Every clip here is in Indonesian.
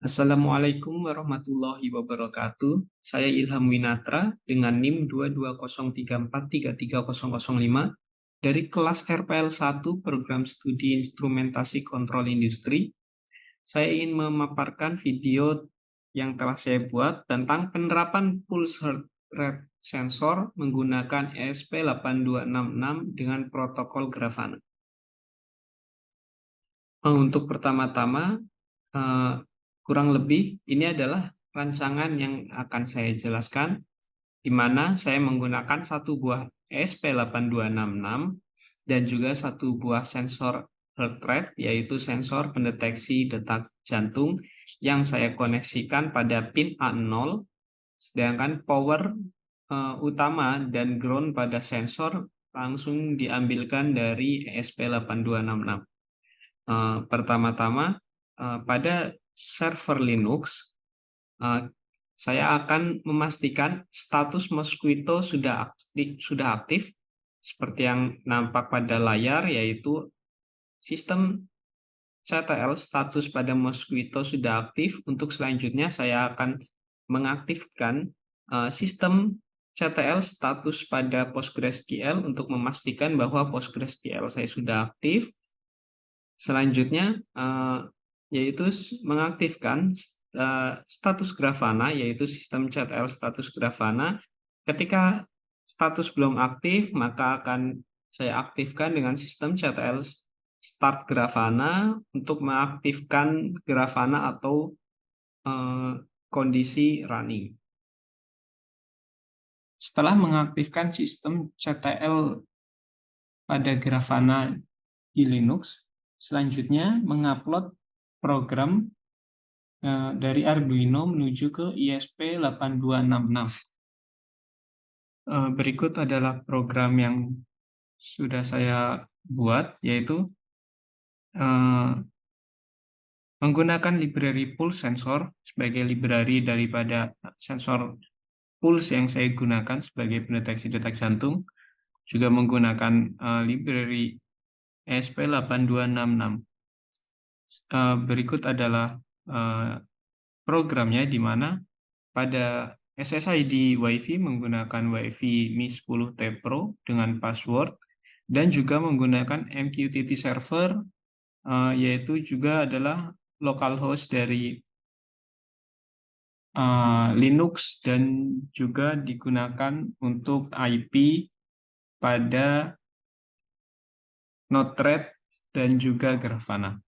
Assalamualaikum warahmatullahi wabarakatuh. Saya Ilham Winatra dengan NIM 22034333005 dari kelas RPL 1 Program Studi Instrumentasi Kontrol Industri. Saya ingin memaparkan video yang telah saya buat tentang penerapan pulse heart rate sensor menggunakan ESP8266 dengan protokol Grafana. Untuk pertama-tama, eh, kurang lebih ini adalah rancangan yang akan saya jelaskan, di mana saya menggunakan satu buah ESP8266 dan juga satu buah sensor heart rate, yaitu sensor pendeteksi detak jantung yang saya koneksikan pada pin A0, sedangkan power utama dan ground pada sensor langsung diambilkan dari ESP8266. Pertama-tama, pada server Linux, saya akan memastikan status Mosquito sudah aktif, seperti yang nampak pada layar, yaitu sistem CTL status pada Mosquito sudah aktif. Untuk selanjutnya, saya akan mengaktifkan sistem CTL status pada PostgreSQL untuk memastikan bahwa PostgreSQL saya sudah aktif. Selanjutnya, yaitu mengaktifkan status Grafana, yaitu sistem CTL status Grafana. Ketika status belum aktif, maka akan saya aktifkan dengan sistem CTL start Grafana untuk mengaktifkan Grafana atau kondisi running. Setelah mengaktifkan sistem CTL pada Grafana di Linux, selanjutnya mengupload program dari Arduino menuju ke ESP8266. Berikut adalah program yang sudah saya buat, yaitu menggunakan library pulse sensor sebagai library daripada sensor pulse yang saya gunakan sebagai pendeteksi detak jantung, juga menggunakan library ESP8266. Berikut adalah programnya, di mana pada SSID WiFi menggunakan WiFi Mi 10T Pro dengan password, dan juga menggunakan MQTT server, yaitu juga adalah localhost dari Linux, dan juga digunakan untuk IP pada Node-RED dan juga Grafana.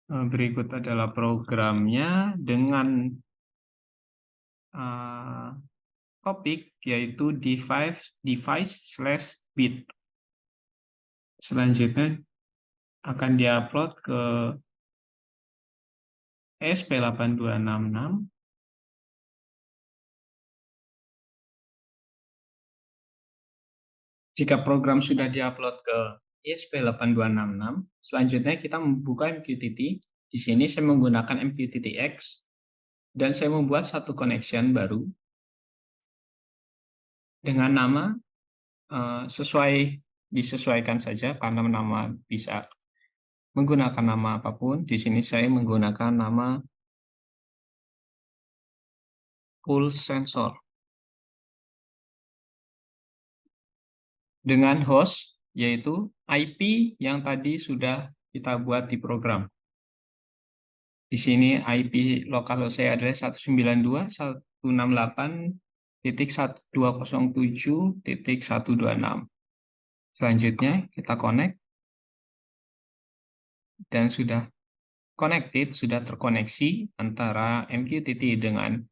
Berikut adalah programnya dengan topik, yaitu device/bit. Selanjutnya akan diupload ke ESP8266. Jika program sudah diupload ke ESP8266, selanjutnya kita membuka MQTT. Di sini saya menggunakan MQTT-X, dan saya membuat satu connection baru dengan nama disesuaikan saja, karena nama bisa menggunakan nama apapun. Di sini saya menggunakan nama pulse sensor dengan host, yaitu IP yang tadi sudah kita buat di program. Di sini IP lokal saya adalah 192.168.1207.126. Selanjutnya kita connect, dan sudah terkoneksi antara MQTT dengan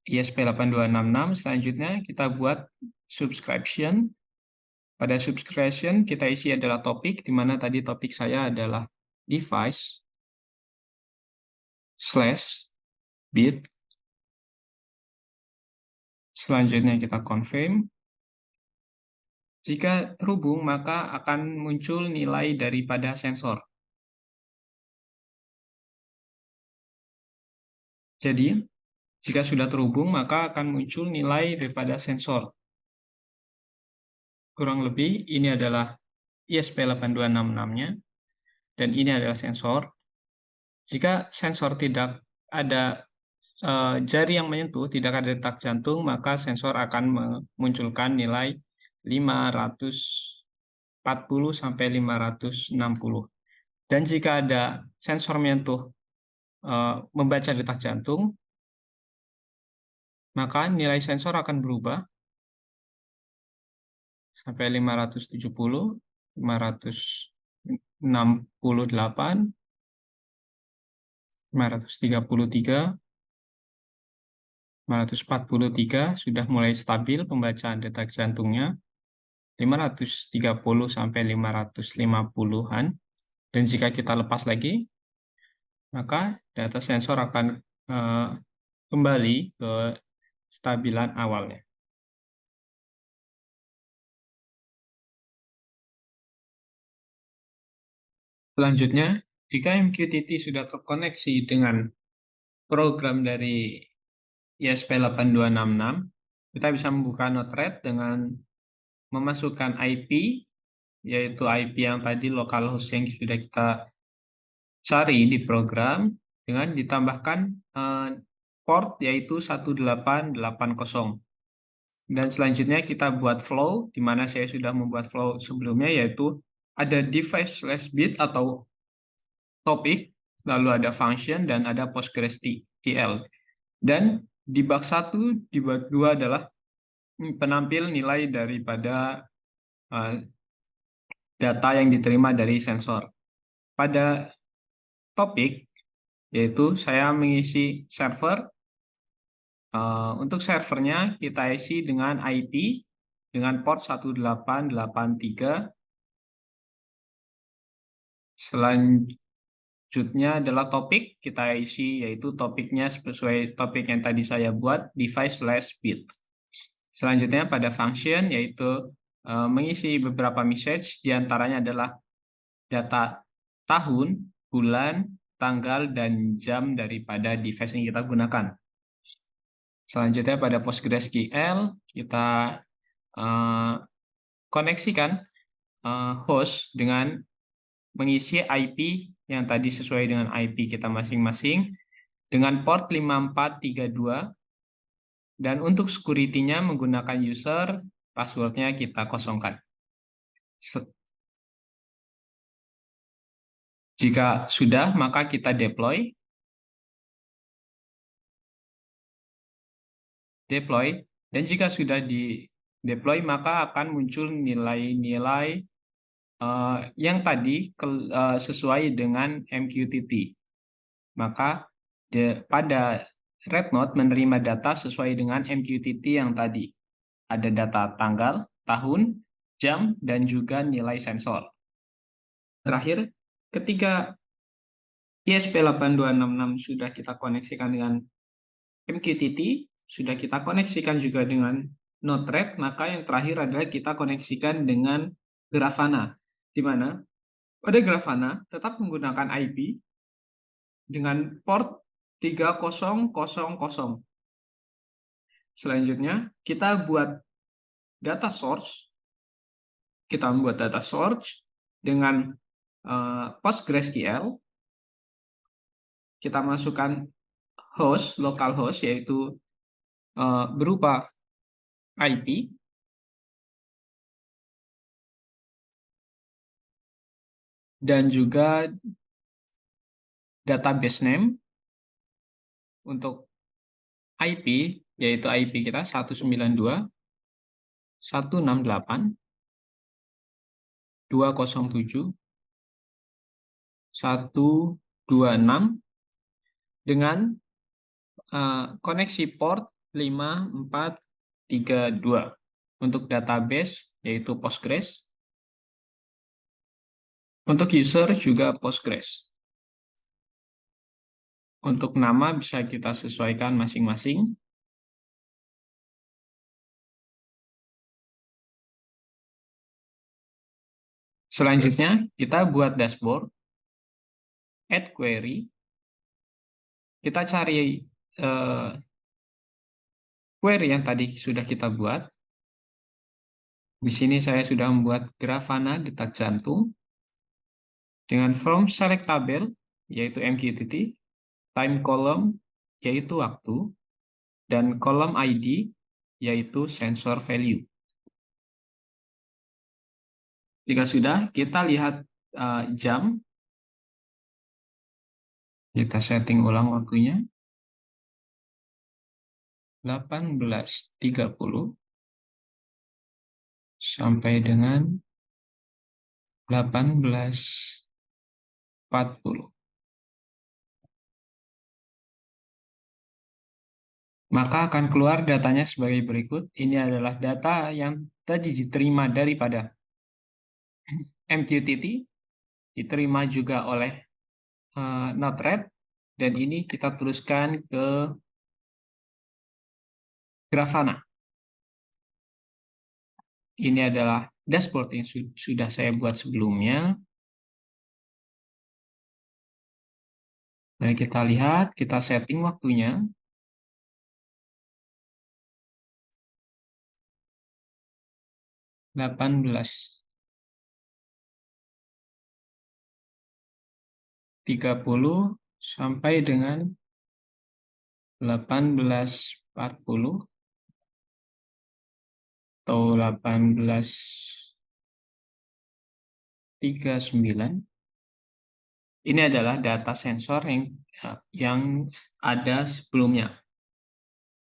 ESP8266. Selanjutnya kita buat subscription. Pada subscription kita isi adalah topik, di mana tadi topik saya adalah device/bit. Selanjutnya kita confirm. Jika terhubung, maka akan muncul nilai daripada sensor. Jadi, jika sudah terhubung, maka akan muncul nilai daripada sensor. Kurang lebih ini adalah ESP8266-nya, dan ini adalah sensor. Jika sensor tidak ada jari yang menyentuh, tidak ada detak jantung, maka sensor akan memunculkan nilai 540 sampai 560. Dan jika ada sensor menyentuh membaca detak jantung, maka nilai sensor akan berubah sampai 570, 568, 533, 543 sudah mulai stabil pembacaan detak jantungnya, 530 sampai 550-an. Dan jika kita lepas lagi, maka data sensor akan kembali ke stabilan awalnya. Selanjutnya, jika MQTT sudah terkoneksi dengan program dari ESP8266, kita bisa membuka Node-RED dengan memasukkan IP, yaitu IP yang tadi localhost yang sudah kita cari di program, dengan ditambahkan port yaitu 1880. Dan selanjutnya kita buat flow, di mana saya sudah membuat flow sebelumnya, yaitu ada device/bit atau topik, lalu ada function, dan ada PostgreSQL. Dan di bak 1, di bak 2 adalah penampil nilai daripada data yang diterima dari sensor. Pada topik, yaitu saya mengisi server. Untuk servernya kita isi dengan IP dengan port 1883. Selanjutnya adalah topik, kita isi yaitu topiknya sesuai topik yang tadi saya buat, device/bit. Selanjutnya pada function yaitu mengisi beberapa message, diantaranya adalah data tahun, bulan, tanggal, dan jam daripada device yang kita gunakan. Selanjutnya pada PostgreSQL kita koneksikan host dengan mengisi IP yang tadi sesuai dengan IP kita masing-masing dengan port 5432, dan untuk security-nya menggunakan user, password-nya kita kosongkan. Jika sudah, maka kita deploy. Dan jika sudah di deploy, maka akan muncul nilai-nilai yang tadi sesuai dengan MQTT. Maka pada Rednode menerima data sesuai dengan MQTT yang tadi. Ada data tanggal, tahun, jam, dan juga nilai sensor. Terakhir, ketika ESP8266 sudah kita koneksikan dengan MQTT, sudah kita koneksikan juga dengan Node-RED, maka yang terakhir adalah kita koneksikan dengan Grafana, di mana pada Grafana tetap menggunakan IP dengan port 3000. Selanjutnya, kita buat data source. Kita membuat data source dengan PostgreSQL. Kita masukkan host, localhost, yaitu berupa IP. Dan juga database name. Untuk IP, yaitu IP kita 192.168.207.126 dengan koneksi port 5432. Untuk database yaitu Postgres. Untuk user juga Postgres. Untuk nama bisa kita sesuaikan masing-masing. Selanjutnya, kita buat dashboard. Add query. Kita cari query yang tadi sudah kita buat. Di sini saya sudah membuat Grafana detak jantung. Dengan from select tabel, yaitu MQTT, time column, yaitu waktu, dan kolom ID, yaitu sensor value. Jika sudah, kita lihat jam. Kita setting ulang waktunya. 18.30 sampai dengan 18.40. Maka akan keluar datanya sebagai berikut. Ini adalah data yang tadi diterima daripada MQTT, diterima juga oleh Node-RED, dan ini kita teruskan ke Grafana. Ini adalah dashboard yang sudah saya buat sebelumnya. Mari kita lihat, kita setting waktunya. 18.30 sampai dengan 18.40 atau 18.39. Ini adalah data sensor yang ada sebelumnya.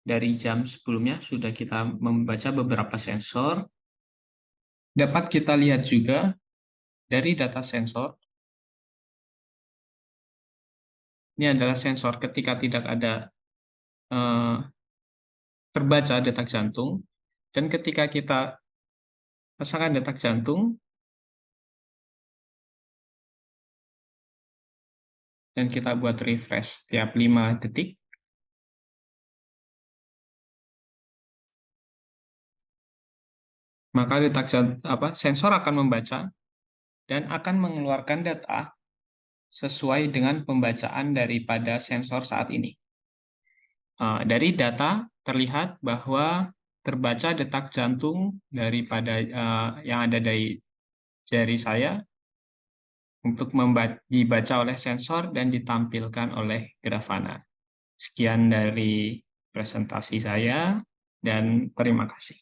Dari jam sebelumnya sudah kita membaca beberapa sensor. Dapat kita lihat juga dari data sensor. Ini adalah sensor ketika tidak ada terbaca detak jantung. Dan ketika kita pasangkan detak jantung, dan kita buat refresh tiap 5 detik, maka sensor akan membaca dan akan mengeluarkan data sesuai dengan pembacaan daripada sensor saat ini. Dari data terlihat bahwa terbaca detak jantung daripada yang ada dari jari saya untuk dibaca oleh sensor dan ditampilkan oleh Grafana. Sekian dari presentasi saya dan terima kasih.